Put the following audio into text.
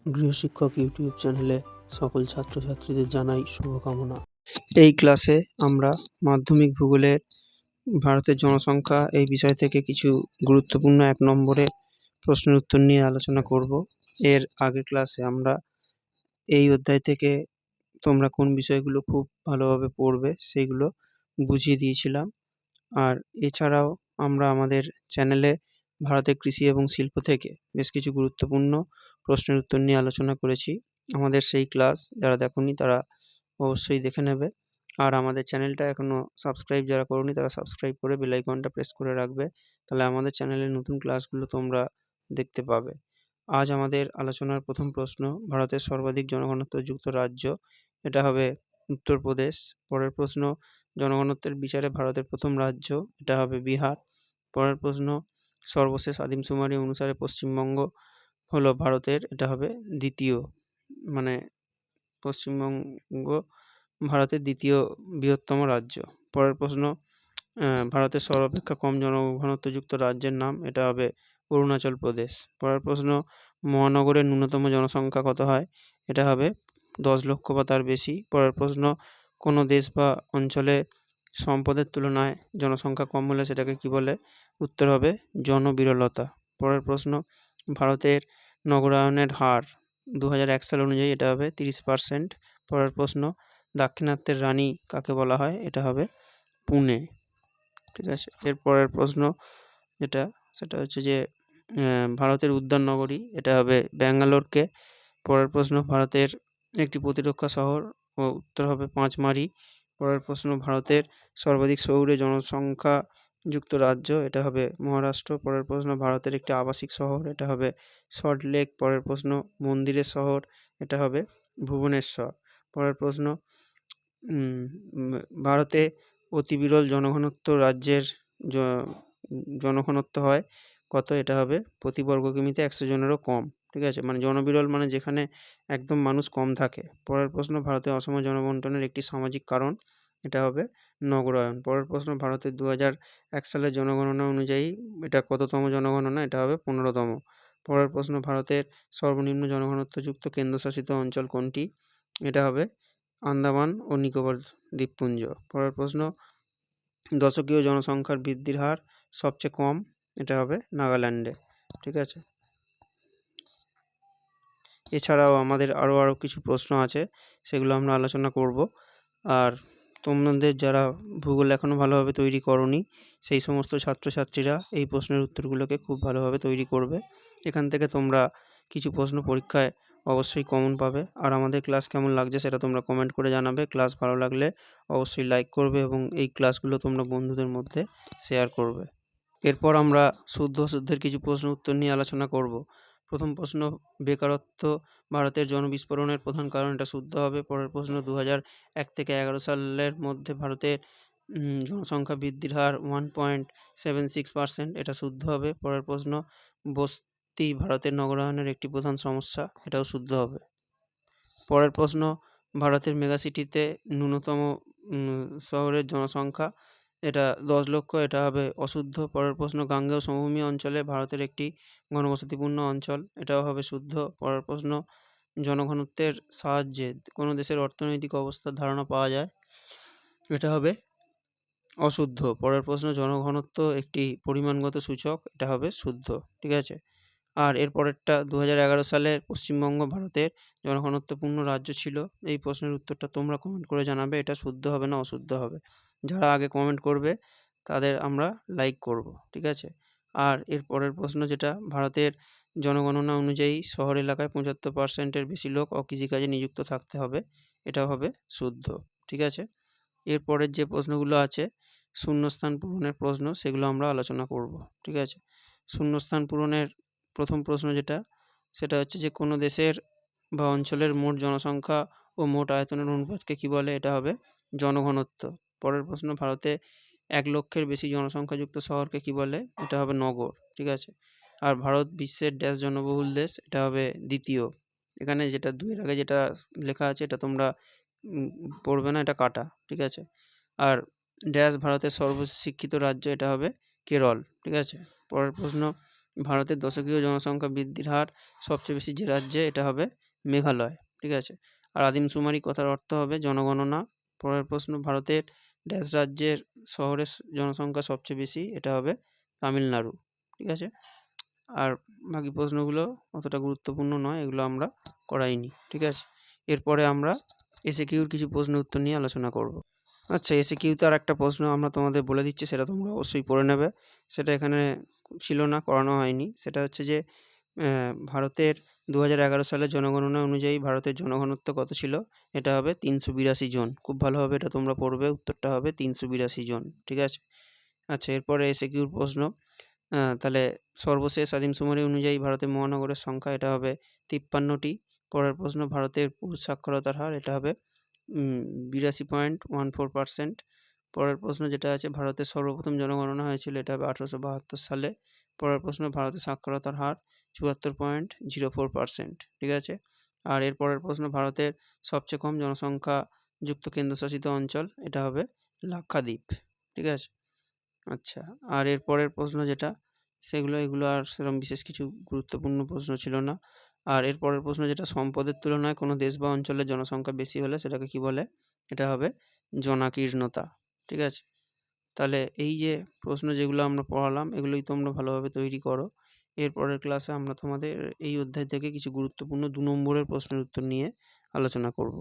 গৃহশিক্ষক YouTube চ্যানেলে সকল ছাত্রছাত্রীদের জানাই শুভকামনা। এই ক্লাসে আমরা মাধ্যমিক ভূগোলের ভারতের জনসংখ্যা এই বিষয় থেকে কিছু গুরুত্বপূর্ণ ১ নম্বরের প্রশ্নের উত্তর নিয়ে আলোচনা করব। এর আগের ক্লাসে আমরা এই অধ্যায় থেকে তোমরা কোন বিষয়গুলো খুব ভালোভাবে পড়বে সেইগুলো বুঝিয়ে দিয়েছিলাম। আর এছাড়াও আমরা আমাদের চ্যানেলে ভারতের কৃষি এবং শিল্প থেকে বেশ কিছু গুরুত্বপূর্ণ প্রশ্নের উত্তর নিয়ে আলোচনা করেছি। আমাদের সেই ক্লাস যারা দেখোনি তারা অবশ্যই দেখে নেবে। আর আমাদের চ্যানেলটা এখনও সাবস্ক্রাইব যারা করোনি তারা সাবস্ক্রাইব করে বেল আইকনটা প্রেস করে রাখবে। তাহলে আমাদের চ্যানেলের নতুন ক্লাসগুলো তোমরা দেখতে পাবে। আজ আমাদের আলোচনার প্রথম প্রশ্ন, ভারতের সর্বাধিক জনঘনত্বযুক্ত রাজ্য, এটা হবে উত্তরপ্রদেশ। পরের প্রশ্ন, জনঘনত্বের বিচারে ভারতের প্রথম রাজ্য, এটা হবে বিহার। পরের প্রশ্ন, সর্বশেষ আদিমশুমারি অনুসারে পশ্চিমবঙ্গ হলো ভারতের, এটা হবে দ্বিতীয়, মানে পশ্চিমবঙ্গ ভারতের দ্বিতীয় বৃহত্তম রাজ্য। পরের প্রশ্ন, ভারতের সর্বাপেক্ষা কম জনঘনত্বযুক্ত রাজ্যের নাম, এটা হবে অরুণাচল প্রদেশ। পরের প্রশ্ন, মহানগরের ন্যূনতম জনসংখ্যা কত হয়, এটা হবে 10 লক্ষ বা তার বেশি। পরের প্রশ্ন, কোনো দেশ বা অঞ্চলে সম্পদের তুলনায় জনসংখ্যা কম হলে সেটাকে কি বলে, উত্তর হবে জনবিরলতা। পরের প্রশ্ন, ভারতের নগরায়নের হার 2001 সাল অনুযায়ী, এটা হবে 30%। পরের প্রশ্ন, দাক্ষিণাত্যের রানী কাকে বলা হয়, এটা হবে পুনে। ঠিক আছে, এর পরের প্রশ্ন সেটা হচ্ছে যে ভারতের উদ্যান নগরী, এটা হবে ব্যাঙ্গালোরকে। পরের প্রশ্ন, ভারতের একটি প্রতিরক্ষা শহর, ও উত্তর হবে পাঁচমারি। পরের প্রশ্ন, ভারতের সর্বাধিক শহুরে জনসংখ্যা যুক্ত রাজ্য, এটা হবে মহারাষ্ট্র। পরের প্রশ্ন, ভারতের একটি আবাসিক শহর, এটা হবে সল্টলেক। পরের প্রশ্ন, মন্দিরের শহর, এটা হবে ভুবনেশ্বর। পরের প্রশ্ন, ভারতে অতি বিরল জনঘনত্ব রাজ্যের জনঘনত্ব হয় কত, এটা হবে প্রতি বর্গ কিমিতে 100 জনেরও কম। ঠিক আছে, মানে জনবিরল মানে যেখানে একদম মানুষ কম থাকে। পরের প্রশ্ন, ভারতের অসম জনবন্টনের একটি সামাজিক কারণ, এটা হবে নগরায়ন। পরের প্রশ্ন, ভারতের 2001 সালের জনগণনা অনুযায়ী এটা কততম জনগণনা, এটা হবে 15তম। পরের প্রশ্ন, ভারতের সর্বনিম্ন জনঘনত্বযুক্ত কেন্দ্রশাসিত অঞ্চল কোনটি, এটা হবে আন্দামান ও নিকোবর দ্বীপপুঞ্জ। পরের প্রশ্ন, দশকীয় জনসংখ্যার বৃদ্ধির হার সবচেয়ে কম, এটা হবে নাগাল্যান্ডে। ঠিক আছে, এছাড়াও আমাদের আরও কিছু প্রশ্ন আছে, সেগুলো আমরা আলোচনা করব। আর তোমাদের যারা ভূগোল এখনও ভালোভাবে তৈরি করোনি সেই সমস্ত ছাত্রছাত্রীরা এই প্রশ্নের উত্তরগুলোকে খুব ভালোভাবে তৈরি করবে। এখান থেকে তোমরা কিছু প্রশ্ন পরীক্ষায় অবশ্যই কমন পাবে। আর আমাদের ক্লাস কেমন লাগছে সেটা তোমরা কমেন্ট করে জানাবে। ক্লাস ভালো লাগলে অবশ্যই লাইক করবে এবং এই ক্লাসগুলো তোমরা বন্ধুদের মধ্যে শেয়ার করবে। এরপর আমরা শুদ্ধ অশুদ্ধের কিছু প্রশ্ন উত্তর নিয়ে আলোচনা করব। প্রথম প্রশ্ন, বেকারত্ব ভারতের জনবিস্ফোরণের প্রধান কারণ, এটা শুদ্ধ হবে। পরের প্রশ্ন, 2001 থেকে 11 সালের মধ্যে ভারতের জনসংখ্যা বৃদ্ধির হার 1.76%, এটা শুদ্ধ হবে। পরের প্রশ্ন, বস্তি ভারতের নগরায়নের একটি প্রধান সমস্যা, এটাও শুদ্ধ হবে। পরের প্রশ্ন, ভারতের মেগাসিটিতে ন্যূনতম শহরের জনসংখ্যা, এটা 10 লক্ষ, এটা হবে অশুদ্ধ। পরের প্রশ্ন, গাঙ্গেয় সমভূমি অঞ্চলে ভারতের একটি ঘনবসতিপূর্ণ অঞ্চল, এটাও হবে শুদ্ধ। পরের প্রশ্ন, জনঘনত্বের সাহায্যে কোনো দেশের অর্থনৈতিক অবস্থার ধারণা পাওয়া যায়, এটা হবে অশুদ্ধ। পরের প্রশ্ন, জনঘনত্ব একটি পরিমাণগত সূচক, এটা হবে শুদ্ধ। ঠিক আছে, আর এর পরেরটা, 2011 সালে পশ্চিমবঙ্গ ভারতের জনঘনত্বপূর্ণ রাজ্য ছিল। এই প্রশ্নের উত্তরটা তোমরা কমেন্ট করে জানাবে, এটা শুদ্ধ হবে না অশুদ্ধ হবে। যারা আগে কমেন্ট করবে তাদের আমরা লাইক করব। ঠিক আছে, আর এর পরের প্রশ্ন, যেটা ভারতের জনগণনা অনুযায়ী শহর এলাকায় 75%-এর বেশি লোক অকৃষিকাজে নিযুক্ত থাকতে হবে, এটাও হবে শুদ্ধ। ঠিক আছে, এর পরের যে প্রশ্নগুলো আছে শূন্যস্থান পূরণের প্রশ্ন, সেগুলো আমরা আলোচনা করব। ঠিক আছে, শূন্যস্থান পূরণের প্রথম প্রশ্ন সেটা হচ্ছে যে কোনো দেশের বা অঞ্চলের মোট জনসংখ্যা ও মোট আয়তনের অনুপাতকে কী বলে, এটা হবে জনঘনত্ব। পরের প্রশ্ন, ভারতে 1 লক্ষের বেশি জনসংখ্যাযুক্ত শহরকে কী বলে, এটা হবে নগর। ঠিক আছে, আর ভারত বিশ্বের ড্যাশ জনবহুল দেশ, এটা হবে দ্বিতীয়। এখানে যেটা 2-এর আগে যেটা লেখা আছে এটা তোমরা পড়বে না, এটা কাটা। ঠিক আছে, আর ড্যাশ ভারতের সর্বশিক্ষিত রাজ্য, এটা হবে কেরল। ঠিক আছে, পরের প্রশ্ন, ভারতের দশকীয় জনসংখ্যা বৃদ্ধির হার সবচেয়ে বেশি যে রাজ্যে, এটা হবে মেঘালয়, ঠিক আছে। আর আদিমশুমারি কথার অর্থ হবে জনগণনা। পরের প্রশ্ন, ভারতের ড্যাশ রাজ্যের শহরের জনসংখ্যা সবচেয়ে বেশি, এটা হবে তামিলনাড়ু, ঠিক আছে। আর বাকি প্রশ্নগুলো অতটা গুরুত্বপূর্ণ নয়, এগুলো আমরা করাইনি, ঠিক আছে। এরপরে আমরা এসএকিউর কিছু প্রশ্ন উত্তর নিয়ে আলোচনা করব। আচ্ছা, এসএকিউতে আর একটা প্রশ্ন আমরা তোমাদের বলে দিচ্ছি, সেটা তোমরা অবশ্যই পড়ে নেবে। সেটা এখানে ছিল না, করানো হয়নি। সেটা হচ্ছে যে ভারতের 2011 সালের জনগণনা অনুযায়ী ভারতের জনঘনত্ব কত ছিল? এটা হবে 382 জন। খুব ভালোভাবে এটা তোমরা পড়বে, উত্তরটা হবে 382 জন, ঠিক আছে। আচ্ছা, এরপরে এসএকিউর প্রশ্ন, তাহলে সর্বশেষ আদিমশুমারি অনুযায়ী ভারতের মহানগরের সংখ্যা, এটা হবে 53টি। পরের প্রশ্ন, ভারতের পুরুষ সাক্ষরতার হার, এটা হবে 82.14%। পরের প্রশ্ন যেটা আছে, ভারতের সর্বপ্রথম জনগণনা হয়েছিল, এটা হবে 1872 সালে। পরের প্রশ্ন, ভারতের সাক্ষরতার হার 74.04%, ঠিক আছে। আর এর পরের প্রশ্ন, ভারতের সবচেয়ে কম জনসংখ্যা যুক্ত কেন্দ্রশাসিত অঞ্চল, এটা হবে লাক্ষাদ্বীপ, ঠিক আছে। আচ্ছা, আর এর পরের প্রশ্ন যেটা, এগুলো আর সেরকম বিশেষ কিছু গুরুত্বপূর্ণ প্রশ্ন ছিল না। আর এর পরের প্রশ্ন যেটা, সম্পদের তুলনায় কোনো দেশ বা অঞ্চলের জনসংখ্যা বেশি হলে সেটাকে কি বলে? এটা হবে জনাকীর্ণতা, ঠিক আছে। তাহলে এই যে প্রশ্ন যেগুলো আমরা পড়ালাম, এগুলোই তোমরা ভালোভাবে তৈরি করো। এর পরের ক্লাসে আমরা তোমাদের এই অধ্যায় থেকে কিছু গুরুত্বপূর্ণ 2 নম্বরের প্রশ্নের উত্তর নিয়ে আলোচনা করব।